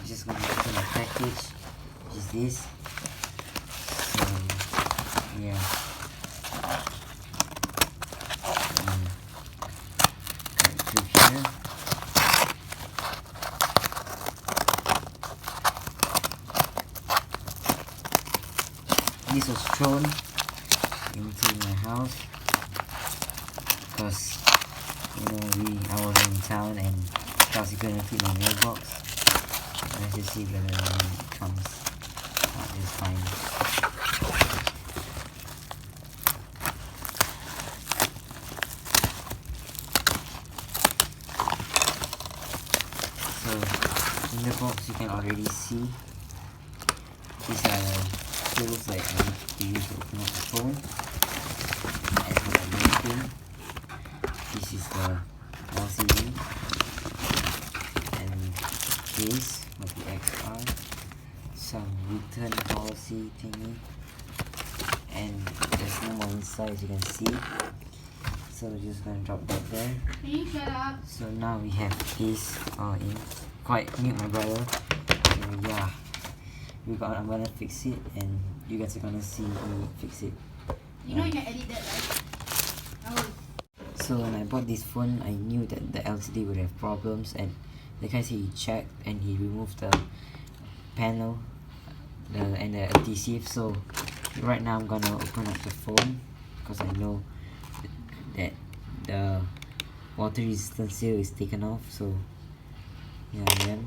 just gonna open the package, which is this. So yeah. Right through here. This was thrown into my house because I was in town and Chelsea couldn't fit my mailbox. Let's just see whether it comes out just fine. So in the box you can already see these are the tools that I need to use to open up the phone. As for the main thing, this is the LCD and this will be XR, some return policy thingy, and there's no more inside as you can see. So we're just gonna drop that there. Can you shut up? So now we have this in. Quite mute my brother. So yeah, I'm gonna fix it and you guys are gonna see me fix it. You know you can edit that, right? Oh. So when I bought this phone, I knew that the LCD would have problems, and like I said, he checked and he removed the panel and the adhesive. So right now I'm gonna open up the phone because I know that the water resistant seal is taken off. So yeah, then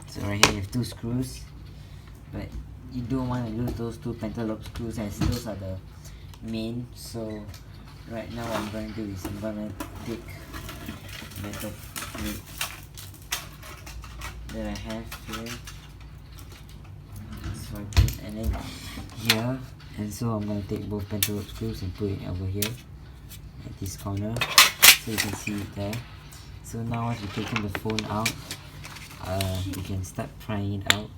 so right here you have two screws, but you don't want to lose those two pentalobe screws as those are the main. So right now what I'm going to do is I'm going to take metal plate that I have here, swipe it, and then here, and so I'm going to take both pentalobe screws and put it over here at this corner so you can see it there. So now once you've taken the phone out, you can start prying it out.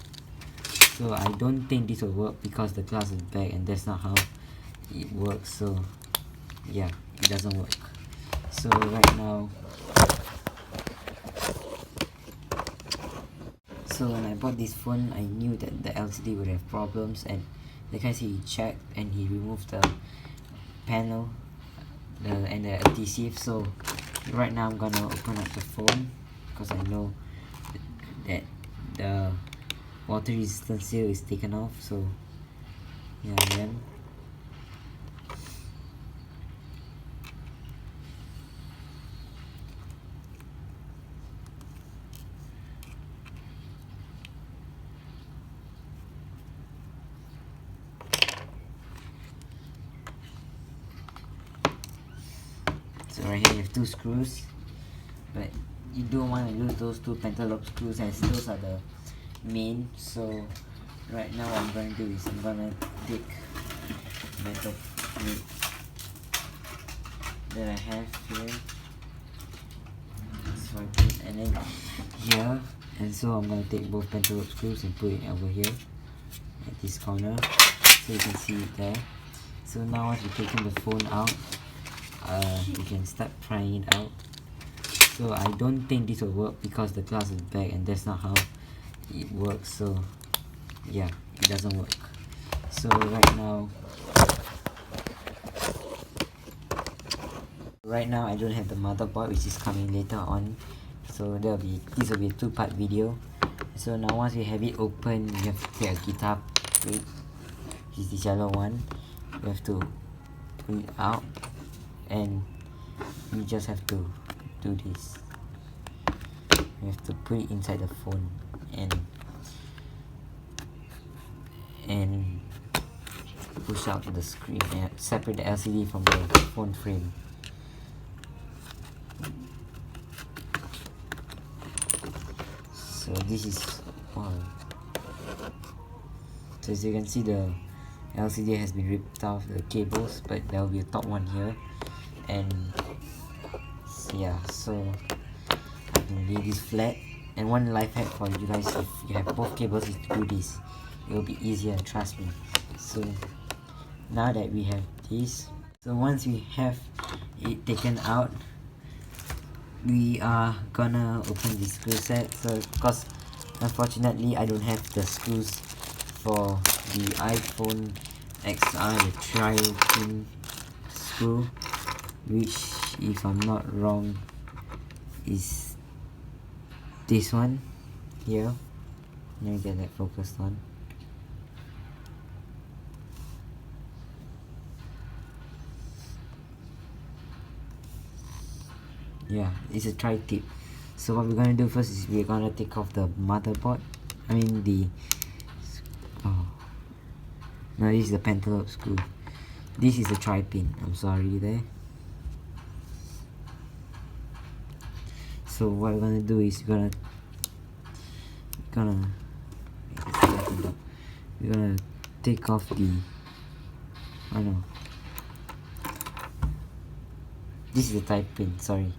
So I don't think this will work because the glass is back and that's not how it works. So yeah, it doesn't work. So right now, so when I bought this phone, I knew that the LCD would have problems, and like I said, he checked and he removed the panel and the adhesive. So right now I'm gonna open up the phone because I know that the water resistant seal is taken off. So yeah, then so right here you have two screws, but you don't want to lose those two pentalobe screws as those are the main. So right now what I'm going to do is I'm going to take metal plate that I have here, swipe it, and then here, and so I'm going to take both pentalobe screws and put it over here at this corner so you can see it there. So now once you've taken the phone out, you can start prying it out. So I don't think this will work because the glass is back and that's not how it works. So yeah, it doesn't work. So right now I don't have the motherboard, which is coming later on. So this will be a two-part video. So now once you have it open, you have to take a guitar plate, which is the yellow one. You have to pull it out and you just have to do this. You have to put it inside the phone and push out to the screen and separate the LCD from the phone frame. So this is wow. So as you can see, the LCD has been ripped off the cables, but there will be a top one here, and yeah, so lay this flat. And one life hack for you guys, if you have both cables, is to do this. It will be easier, trust me. So now that we have this, so once we have it taken out, we are gonna open the screw set. So because unfortunately I don't have the screws for the iPhone XR, the tri-pin screw, which if I'm not wrong is this one here. Let me get that focused on. Yeah, it's a tri-tip. So what we're gonna do first is we're gonna take off the motherboard. I mean the no, this is the pentalobe screw. This is the tri-pin. I'm sorry there. So what we're gonna do is we're gonna take off the this is the type pin, sorry,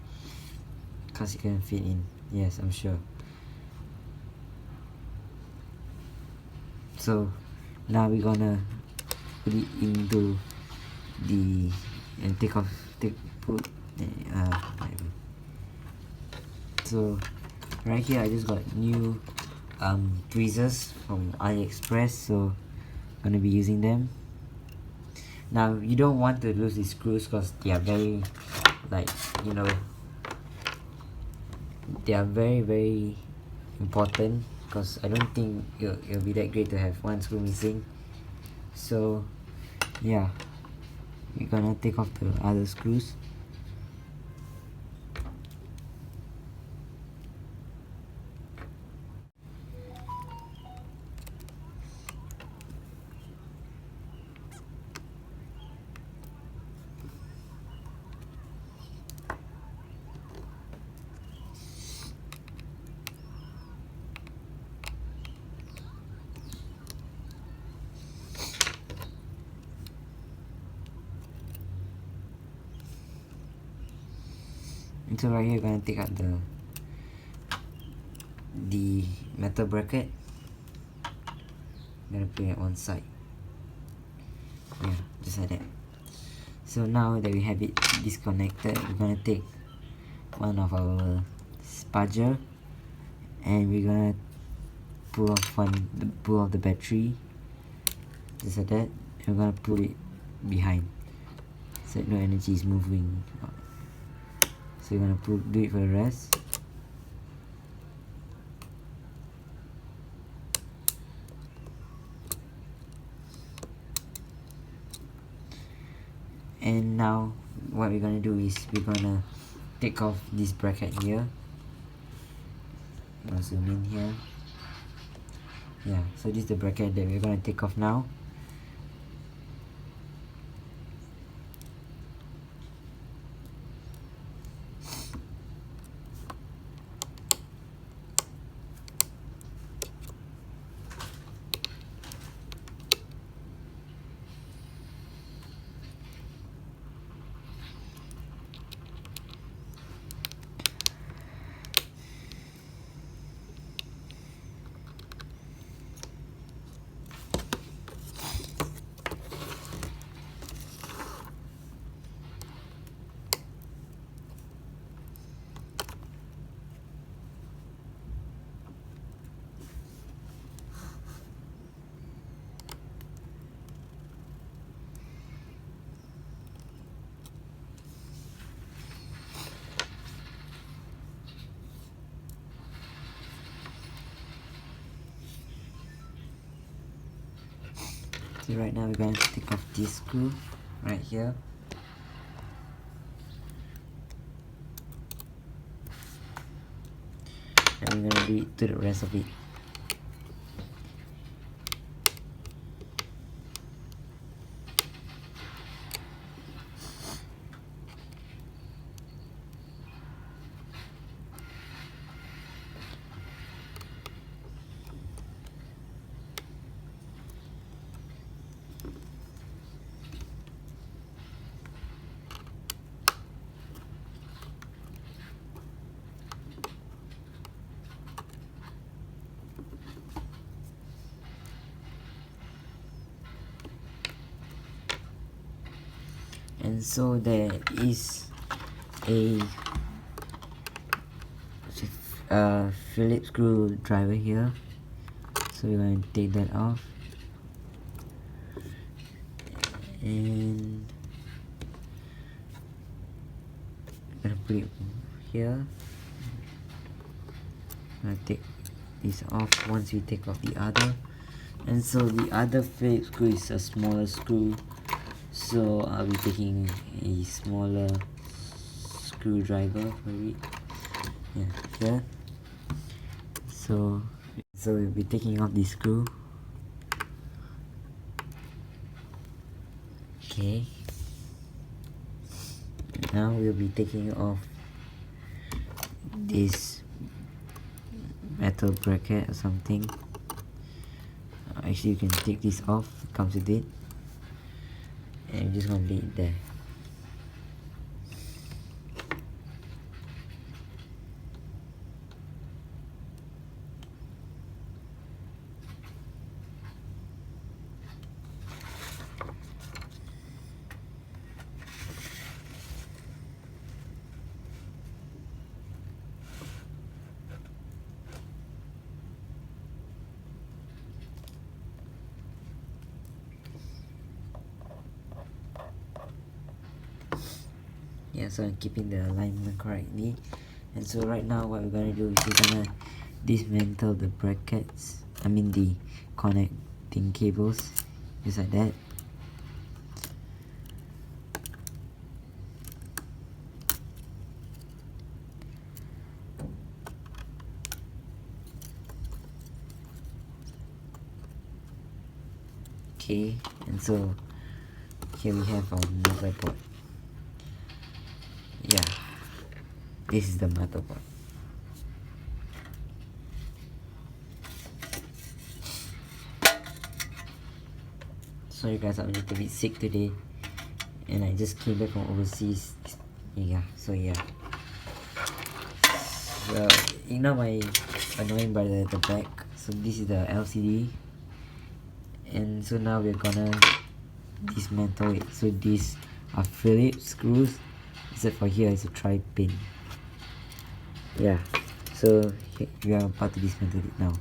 cause it can fit in. Yes, I'm sure. So now we're gonna put it into the and whatever. So right here I just got new tweezers from AliExpress, so I'm gonna be using them. Now you don't want to lose these screws because they are very, like, you know, they are very important, because I don't think it'll be that great to have one screw missing. So yeah, we're gonna take off the other screws. And so right here we're gonna take out the metal bracket. I'm gonna put it on one side. Yeah, just like that. So now that we have it disconnected, we're gonna take one of our spudger and we're gonna pull off the battery, just like that. And we're gonna put it behind so that no energy is moving. So we're gonna do it for the rest. And now what we're gonna do is we're gonna take off this bracket here. I'll zoom in here. Yeah, so this is the bracket that we're gonna take off now. So right now we're going to take off this screw right here. And we're going to do it to the rest of it. And so there is a Phillips screwdriver here, so we're going to take that off, and I'm gonna put it here. I'm gonna take this off once we take off the other. And so the other Phillips screw is a smaller screw, so I'll be taking a smaller screwdriver for it. Yeah, here. So we'll be taking off the screw. Okay. Now we'll be taking off this metal bracket or something. Actually, you can take this off, it comes with it, and I'm just gonna leave it there. Yeah, so I'm keeping the alignment correctly. And so right now what we're gonna do is we're gonna dismantle the brackets, the connecting cables, just like that. Okay, and so here we have our motherboard. Yeah, this is the motherboard. Sorry guys, I'm a little bit sick today, and I just came back from overseas. Yeah, so ignore my annoying by the back. So this is the LCD, and so now we're gonna dismantle it. So these are Phillips screws, except for here is a tri-pin. Yeah, so we are about to dismantle it now.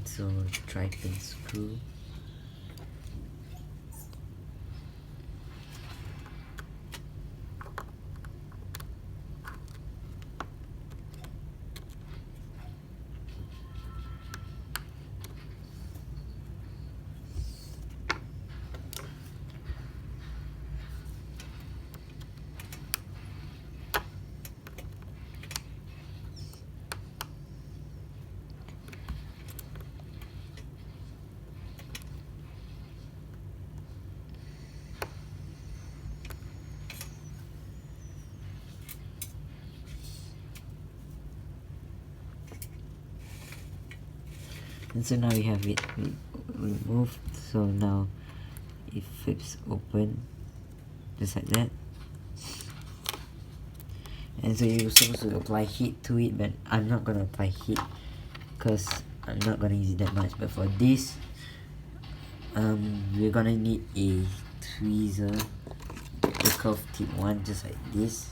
So tri-pin screw. And so now we have it removed, so now it flips open just like that. And so you're supposed to apply heat to it, but I'm not gonna apply heat because I'm not gonna use it that much. But for this, we're gonna need a tweezer, the curved tip one, just like this.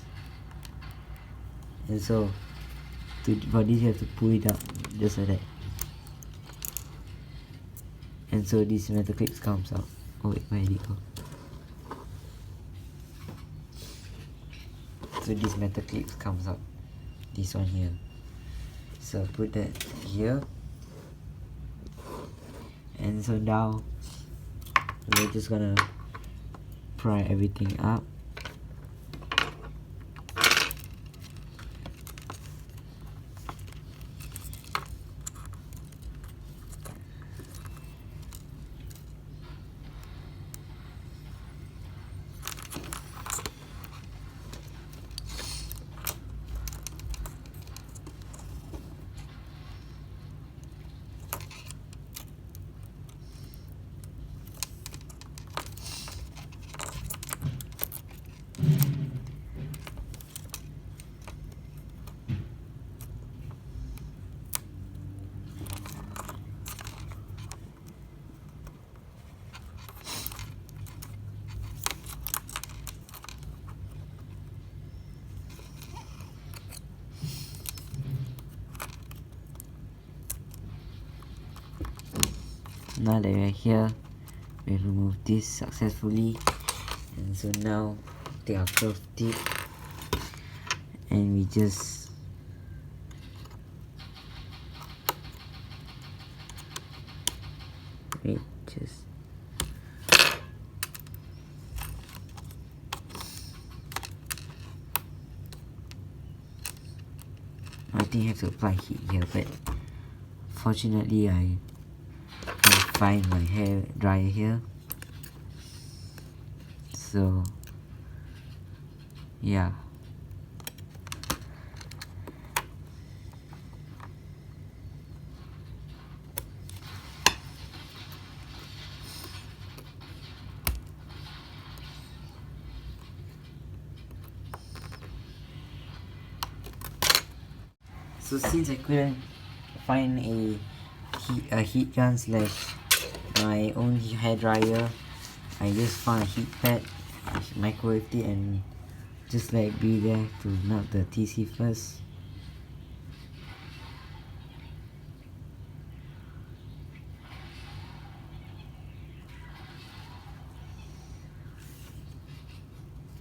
And so for this you have to pull it up just like that. And so this metal clips comes out. Oh wait, where did it go? So this metal clips comes out. This one here. So put that here. And so now we're just gonna pry everything up. Now that we're here, we removed this successfully, and so now take our curved tip and we just I think I have to apply heat here, but fortunately I can find my hair dryer here, so yeah. So since I couldn't find a heat gun slash my own hair dryer, I just found a heat pad, microwaved it, and just let it be there to melt the TC first.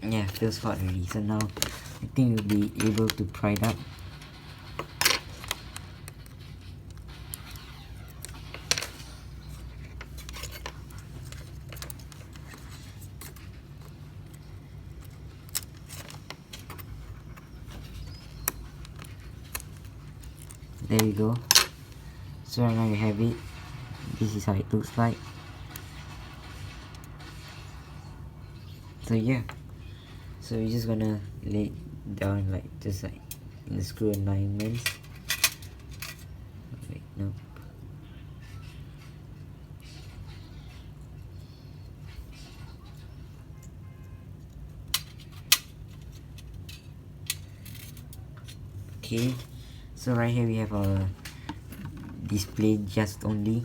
Yeah, feels hot already. So now I think we'll be able to pry it up. There we go. So right now you have it. This is how it looks like. So yeah. So we're just gonna lay it down like just like in the screw alignments. Wait, no. Okay. So right here we have a display just only.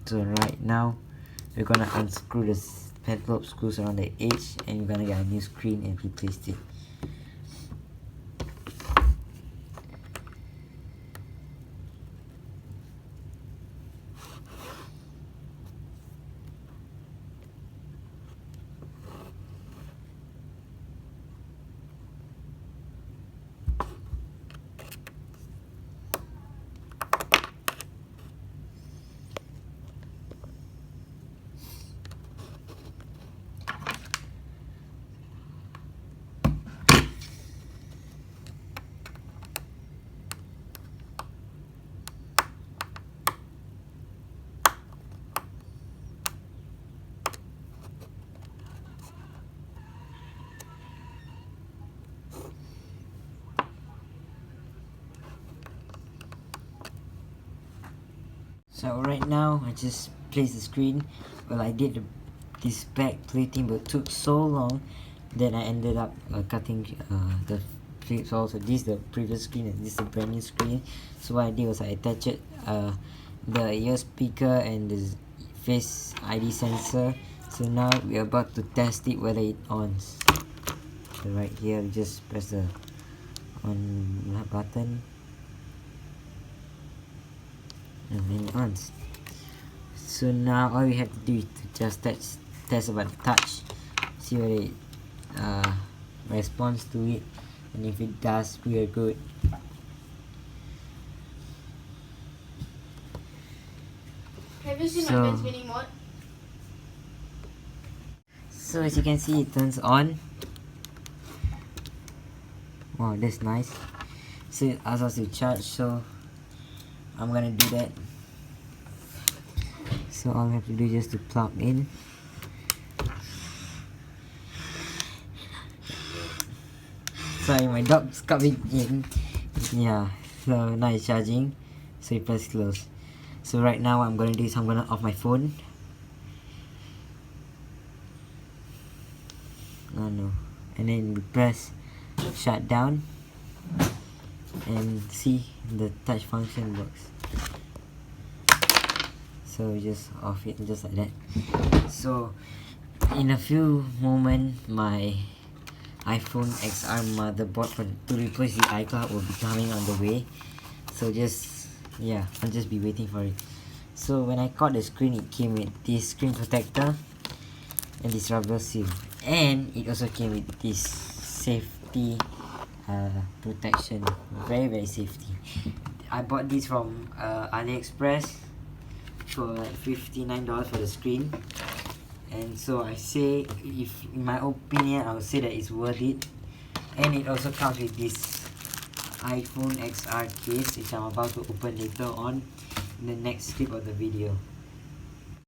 So right now we're gonna unscrew the padlock screws around the edge, and we're gonna get a new screen and replace it. So right now I just placed the screen. Well, I did this back plating, but it took so long that I ended up cutting the clips also. This is the previous screen and this is the brand new screen. So what I did was I attached the ear speaker and the face ID sensor. So now we're about to test it whether it ons. So right here we just press the on button and then it on. So now all we have to do is to just test about the touch, see whether it responds to it, and if it does, we are good. Have you seen So- my fan spinning mode? So as you can see, it turns on. Wow, that's nice. So it asks us to charge, so I'm gonna do that. So all we have to do is just to plug in. Sorry, my dog's coming in. Yeah, so now it's charging. So you press close. So right now what I'm gonna do is I'm gonna off my phone. Oh no. And then we press shut down and see the touch function works. So we just off it just like that. So in a few moments my iPhone XR motherboard to replace the iCloud will be coming on the way. So just yeah, I'll just be waiting for it. So when I got the screen, it came with this screen protector and this rubber seal, and it also came with this safety protection. Very safety. I bought this from AliExpress for like $59 for the screen, and so I say, if in my opinion, I would say that it's worth it. And it also comes with this iPhone XR case, which I'm about to open later on in the next clip of the video.